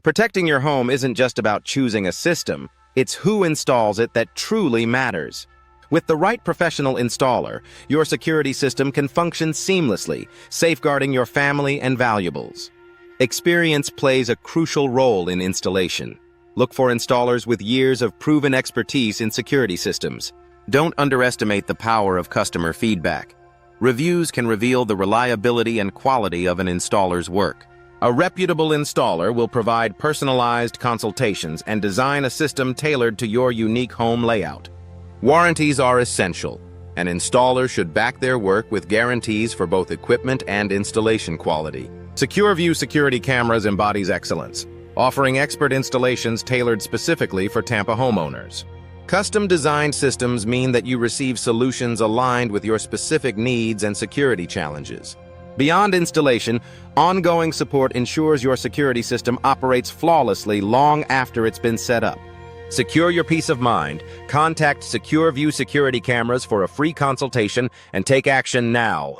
Protecting your home isn't just about choosing a system, it's who installs it that truly matters. With the right professional installer, your security system can function seamlessly, safeguarding your family and valuables. Experience plays a crucial role in installation. Look for installers with years of proven expertise in security systems. Don't underestimate the power of customer feedback. Reviews can reveal the reliability and quality of an installer's work. A reputable installer will provide personalized consultations and design a system tailored to your unique home layout. Warranties are essential. An installer should back their work with guarantees for both equipment and installation quality. SecureView Security Cameras embodies excellence, offering expert installations tailored specifically for Tampa homeowners. Custom-designed systems mean that you receive solutions aligned with your specific needs and security challenges. Beyond installation, ongoing support ensures your security system operates flawlessly long after it's been set up. Secure your peace of mind. Contact SecureView Security Cameras for a free consultation and take action now.